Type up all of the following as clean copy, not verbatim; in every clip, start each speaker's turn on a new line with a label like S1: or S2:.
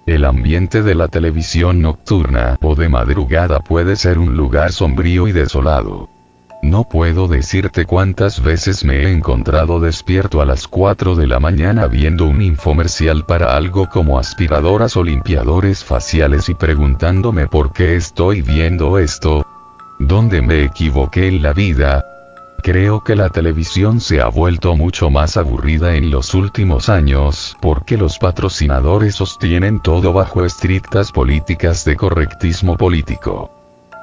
S1: El ambiente de la televisión nocturna o de madrugada puede ser un lugar sombrío y desolado. No puedo decirte cuántas veces me he encontrado despierto a las 4 de la mañana viendo un infomercial para algo como aspiradoras o limpiadores faciales y preguntándome por qué estoy viendo esto. ¿Dónde me equivoqué en la vida? Creo que la televisión se ha vuelto mucho más aburrida en los últimos años porque los patrocinadores sostienen todo bajo estrictas políticas de correctismo político.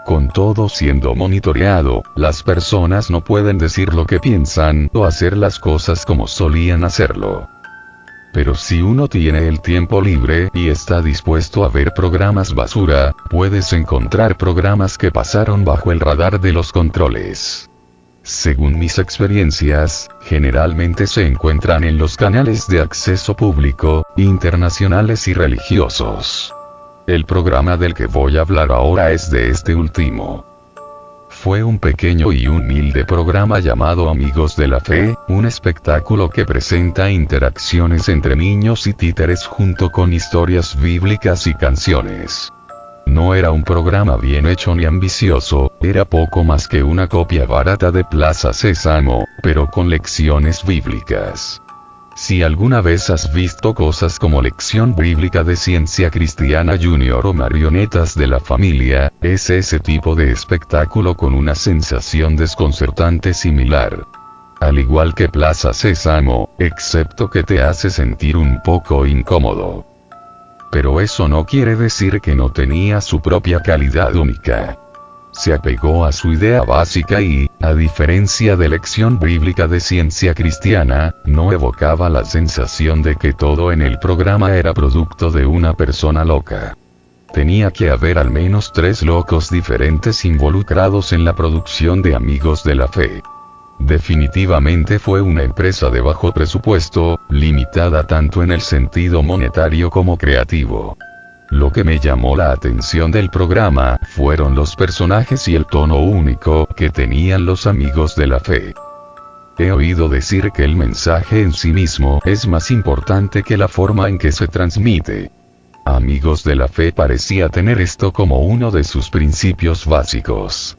S1: Con todo siendo monitoreado, las personas no pueden decir lo que piensan o hacer las cosas como solían hacerlo. Pero si uno tiene el tiempo libre y está dispuesto a ver programas basura, puedes encontrar programas que pasaron bajo el radar de los controles. Según mis experiencias, generalmente se encuentran en los canales de acceso público, internacionales y religiosos. El programa del que voy a hablar ahora es de este último. Fue un pequeño y humilde programa llamado Amigos de la Fe, un espectáculo que presenta interacciones entre niños y títeres junto con historias bíblicas y canciones. No era un programa bien hecho ni ambicioso, era poco más que una copia barata de Plaza Sésamo, pero con lecciones bíblicas. Si alguna vez has visto cosas como Lección Bíblica de Ciencia Cristiana Junior o Marionetas de la Familia, es ese tipo de espectáculo con una sensación desconcertante similar. Al igual que Plaza Sésamo, excepto que te hace sentir un poco incómodo. Pero eso no quiere decir que no tenía su propia calidad única. Se apegó a su idea básica y, a diferencia de Lección Bíblica de Ciencia Cristiana, no evocaba la sensación de que todo en el programa era producto de una persona loca. Tenía que haber al menos 3 locos diferentes involucrados en la producción de Amigos de la Fe. Definitivamente fue una empresa de bajo presupuesto, limitada tanto en el sentido monetario como creativo. Lo que me llamó la atención del programa fueron los personajes y el tono único que tenían los Amigos de la Fe. He oído decir que el mensaje en sí mismo es más importante que la forma en que se transmite. Amigos de la Fe parecía tener esto como uno de sus principios básicos.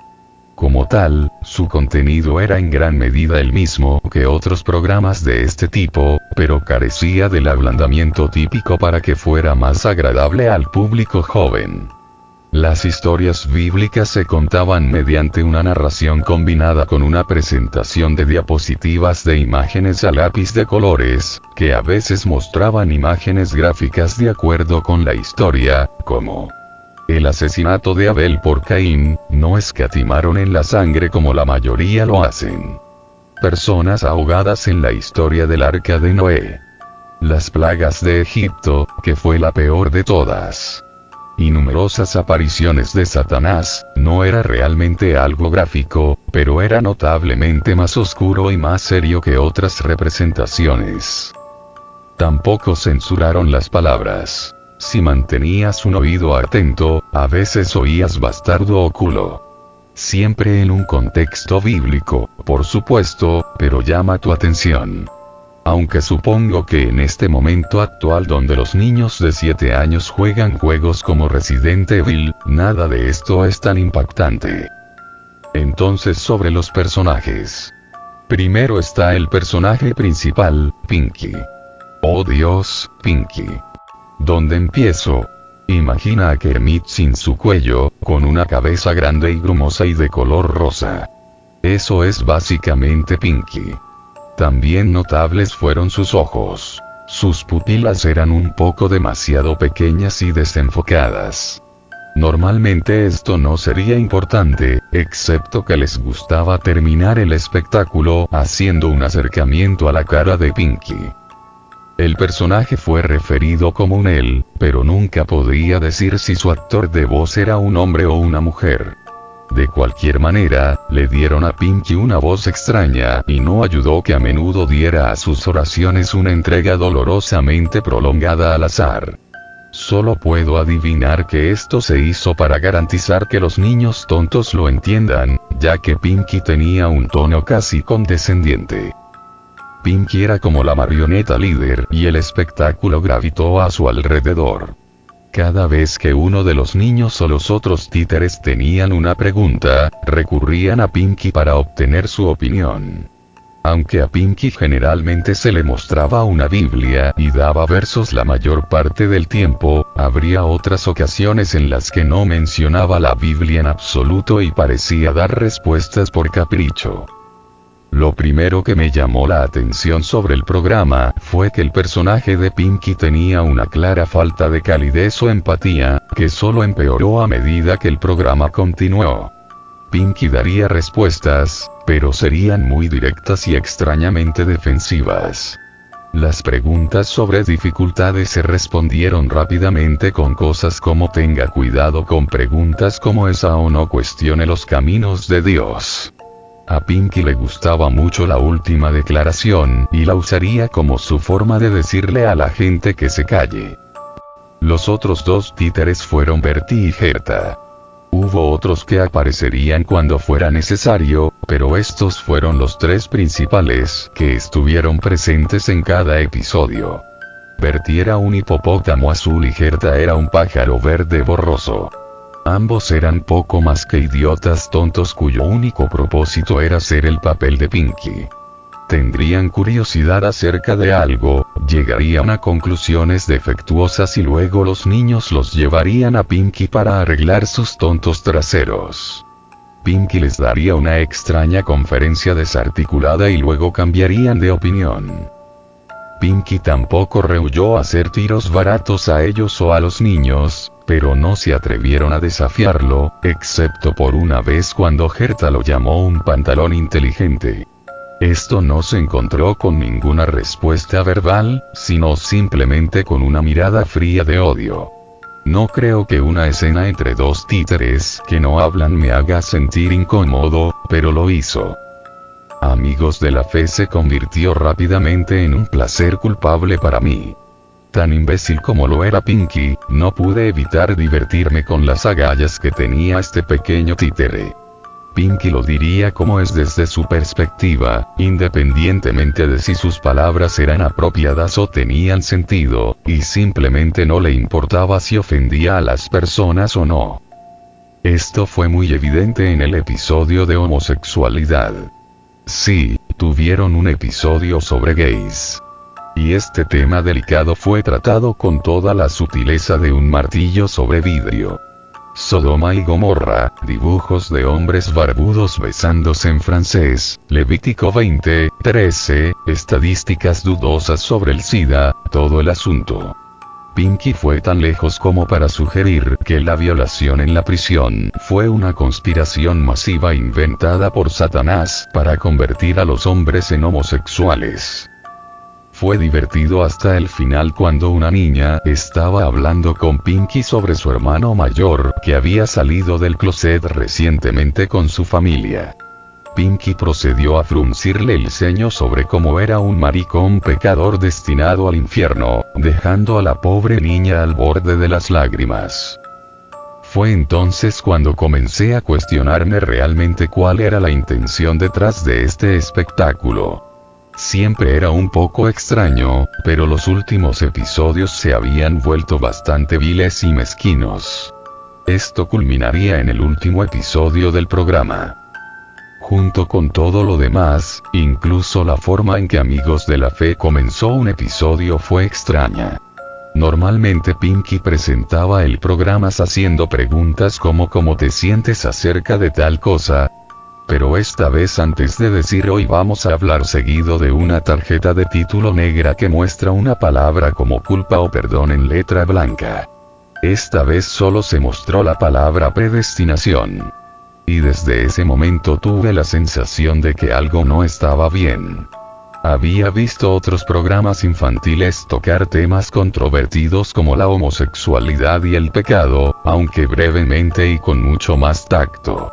S1: Como tal, su contenido era en gran medida el mismo que otros programas de este tipo, pero carecía del ablandamiento típico para que fuera más agradable al público joven. Las historias bíblicas se contaban mediante una narración combinada con una presentación de diapositivas de imágenes a lápiz de colores, que a veces mostraban imágenes gráficas de acuerdo con la historia, como el asesinato de Abel por Caín. No escatimaron en la sangre como la mayoría lo hacen. Personas ahogadas en la historia del arca de Noé. Las plagas de Egipto, que fue la peor de todas. Y numerosas apariciones de Satanás. No era realmente algo gráfico, pero era notablemente más oscuro y más serio que otras representaciones. Tampoco censuraron las palabras. Si mantenías un oído atento, a veces oías bastardo o culo. Siempre en un contexto bíblico, por supuesto, pero llama tu atención. Aunque supongo que en este momento actual donde los niños de 7 años juegan juegos como Resident Evil, nada de esto es tan impactante. Entonces sobre los personajes. Primero está el personaje principal, Pinky. Oh Dios, Pinky. ¿Dónde empiezo? Imagina a Kermit sin su cuello, con una cabeza grande y grumosa y de color rosa. Eso es básicamente Pinky. También notables fueron sus ojos. Sus pupilas eran un poco demasiado pequeñas y desenfocadas. Normalmente esto no sería importante, excepto que les gustaba terminar el espectáculo haciendo un acercamiento a la cara de Pinky. El personaje fue referido como un él, pero nunca podía decir si su actor de voz era un hombre o una mujer. De cualquier manera, le dieron a Pinky una voz extraña y no ayudó que a menudo diera a sus oraciones una entrega dolorosamente prolongada al azar. Solo puedo adivinar que esto se hizo para garantizar que los niños tontos lo entiendan, ya que Pinky tenía un tono casi condescendiente. Pinky era como la marioneta líder y el espectáculo gravitó a su alrededor. Cada vez que uno de los niños o los otros títeres tenían una pregunta, recurrían a Pinky para obtener su opinión. Aunque a Pinky generalmente se le mostraba una Biblia y daba versos la mayor parte del tiempo, habría otras ocasiones en las que no mencionaba la Biblia en absoluto y parecía dar respuestas por capricho. Lo primero que me llamó la atención sobre el programa fue que el personaje de Pinky tenía una clara falta de calidez o empatía, que solo empeoró a medida que el programa continuó. Pinky daría respuestas, pero serían muy directas y extrañamente defensivas. Las preguntas sobre dificultades se respondieron rápidamente con cosas como tenga cuidado con preguntas como esa o no cuestione los caminos de Dios. A Pinky le gustaba mucho la última declaración y la usaría como su forma de decirle a la gente que se calle. Los otros dos títeres fueron Bertie y Gerta. Hubo otros que aparecerían cuando fuera necesario, pero estos fueron los tres principales que estuvieron presentes en cada episodio. Bertie era un hipopótamo azul y Gerta era un pájaro verde borroso. Ambos eran poco más que idiotas tontos cuyo único propósito era hacer el papel de Pinky. Tendrían curiosidad acerca de algo, llegarían a conclusiones defectuosas y luego los niños los llevarían a Pinky para arreglar sus tontos traseros. Pinky les daría una extraña conferencia desarticulada y luego cambiarían de opinión. Pinky tampoco rehuyó hacer tiros baratos a ellos o a los niños, pero no se atrevieron a desafiarlo, excepto por una vez cuando Gerta lo llamó un pantalón inteligente. Esto no se encontró con ninguna respuesta verbal, sino simplemente con una mirada fría de odio. No creo que una escena entre dos títeres que no hablan me haga sentir incómodo, pero lo hizo. Amigos de la Fe se convirtió rápidamente en un placer culpable para mí. Tan imbécil como lo era Pinky, no pude evitar divertirme con las agallas que tenía este pequeño títere. Pinky lo diría como es desde su perspectiva, independientemente de si sus palabras eran apropiadas o tenían sentido, y simplemente no le importaba si ofendía a las personas o no. Esto fue muy evidente en el episodio de homosexualidad. Sí, tuvieron un episodio sobre gays. Y este tema delicado fue tratado con toda la sutileza de un martillo sobre vidrio. Sodoma y Gomorra, dibujos de hombres barbudos besándose en francés, Levítico 20:13, estadísticas dudosas sobre el SIDA, todo el asunto. Pinky fue tan lejos como para sugerir que la violación en la prisión fue una conspiración masiva inventada por Satanás para convertir a los hombres en homosexuales. Fue divertido hasta el final cuando una niña estaba hablando con Pinky sobre su hermano mayor que había salido del closet recientemente con su familia. Pinky procedió a fruncirle el ceño sobre cómo era un maricón pecador destinado al infierno, dejando a la pobre niña al borde de las lágrimas. Fue entonces cuando comencé a cuestionarme realmente cuál era la intención detrás de este espectáculo. Siempre era un poco extraño, pero los últimos episodios se habían vuelto bastante viles y mezquinos. Esto culminaría en el último episodio del programa. Junto con todo lo demás, incluso la forma en que Amigos de la Fe comenzó un episodio fue extraña. Normalmente Pinky presentaba el programa haciendo preguntas como ¿cómo te sientes acerca de tal cosa? Pero esta vez antes de decir hoy vamos a hablar seguido de una tarjeta de título negra que muestra una palabra como culpa o perdón en letra blanca. Esta vez solo se mostró la palabra predestinación. Y desde ese momento tuve la sensación de que algo no estaba bien. Había visto otros programas infantiles tocar temas controvertidos como la homosexualidad y el pecado, aunque brevemente y con mucho más tacto.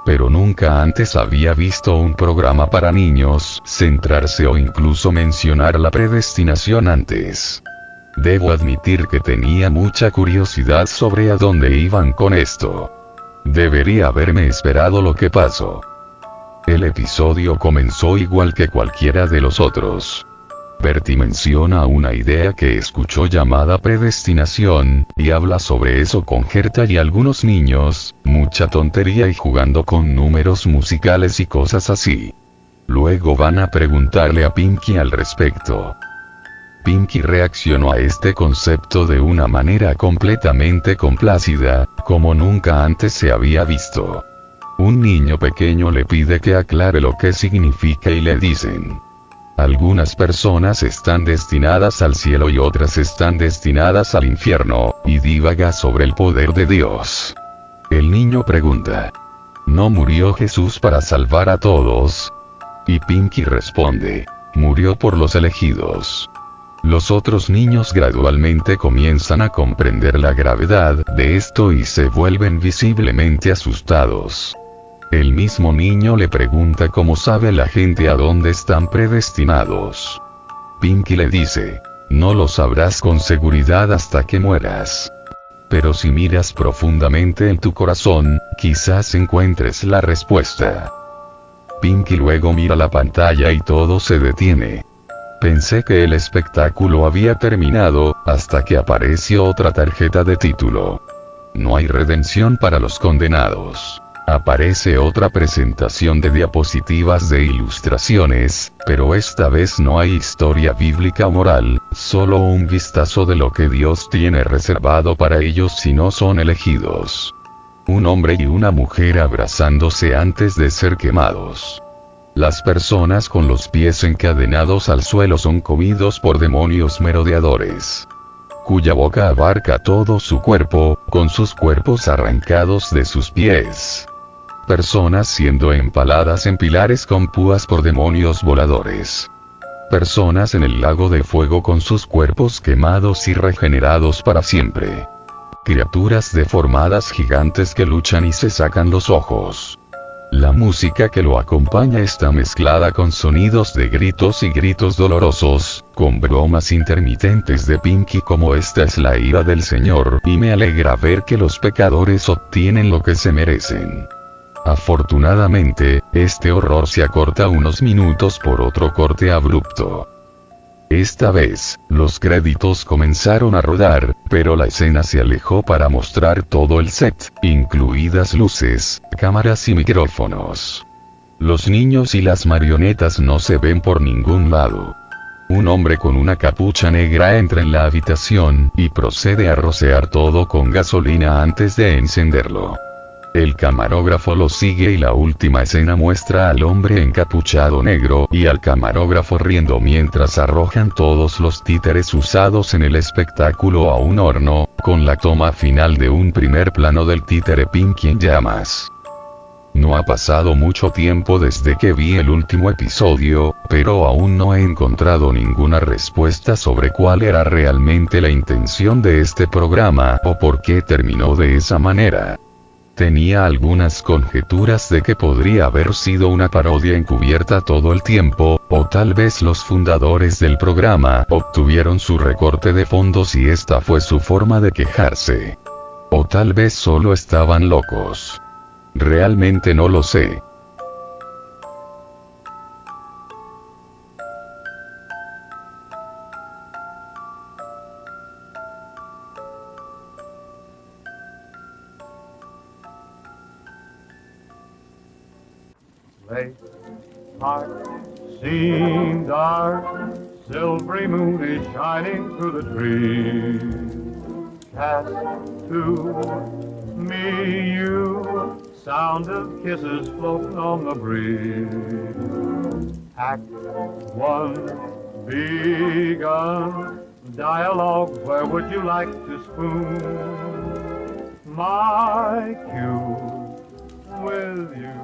S1: Pero nunca antes había visto un programa para niños centrarse o incluso mencionar la predestinación antes. Debo admitir que tenía mucha curiosidad sobre a dónde iban con esto. Debería haberme esperado lo que pasó. El episodio comenzó igual que cualquiera de los otros. Bertie menciona una idea que escuchó llamada predestinación, y habla sobre eso con Gerta y algunos niños, mucha tontería y jugando con números musicales y cosas así. Luego van a preguntarle a Pinky al respecto. Pinky reaccionó a este concepto de una manera completamente complácida, como nunca antes se había visto. Un niño pequeño le pide que aclare lo que significa y le dicen: algunas personas están destinadas al cielo y otras están destinadas al infierno, y divaga sobre el poder de Dios. El niño pregunta: ¿no murió Jesús para salvar a todos? Y Pinky responde: murió por los elegidos. Los otros niños gradualmente comienzan a comprender la gravedad de esto y se vuelven visiblemente asustados. El mismo niño le pregunta cómo sabe la gente a dónde están predestinados. Pinky le dice: no lo sabrás con seguridad hasta que mueras. Pero si miras profundamente en tu corazón, quizás encuentres la respuesta. Pinky luego mira la pantalla y todo se detiene. Pensé que el espectáculo había terminado, hasta que apareció otra tarjeta de título. No hay redención para los condenados. Aparece otra presentación de diapositivas de ilustraciones, pero esta vez no hay historia bíblica o moral, solo un vistazo de lo que Dios tiene reservado para ellos si no son elegidos. Un hombre y una mujer abrazándose antes de ser quemados. Las personas con los pies encadenados al suelo son comidos por demonios merodeadores, cuya boca abarca todo su cuerpo, con sus cuerpos arrancados de sus pies. Personas siendo empaladas en pilares con púas por demonios voladores. Personas en el lago de fuego con sus cuerpos quemados y regenerados para siempre. Criaturas deformadas gigantes que luchan y se sacan los ojos. La música que lo acompaña está mezclada con sonidos de gritos y gritos dolorosos, con bromas intermitentes de Pinky como esta es la ira del Señor y me alegra ver que los pecadores obtienen lo que se merecen. Afortunadamente, este horror se acorta unos minutos por otro corte abrupto. Esta vez, los créditos comenzaron a rodar, pero la escena se alejó para mostrar todo el set, incluidas luces, cámaras y micrófonos. Los niños y las marionetas no se ven por ningún lado. Un hombre con una capucha negra entra en la habitación, y procede a rociar todo con gasolina antes de encenderlo. El camarógrafo lo sigue y la última escena muestra al hombre encapuchado negro y al camarógrafo riendo mientras arrojan todos los títeres usados en el espectáculo a un horno, con la toma final de un primer plano del títere Pinky en llamas. No ha pasado mucho tiempo desde que vi el último episodio, pero aún no he encontrado ninguna respuesta sobre cuál era realmente la intención de este programa o por qué terminó de esa manera. Tenía algunas conjeturas de que podría haber sido una parodia encubierta todo el tiempo, o tal vez los fundadores del programa obtuvieron su recorte de fondos y esta fue su forma de quejarse. O tal vez solo estaban locos. Realmente no lo sé.
S2: Late heart seemed dark, silvery moon is shining through the trees. Cast to me you, sound of kisses floating on the breeze. Act one begun, dialogue, where would you like to spoon? My cue with you.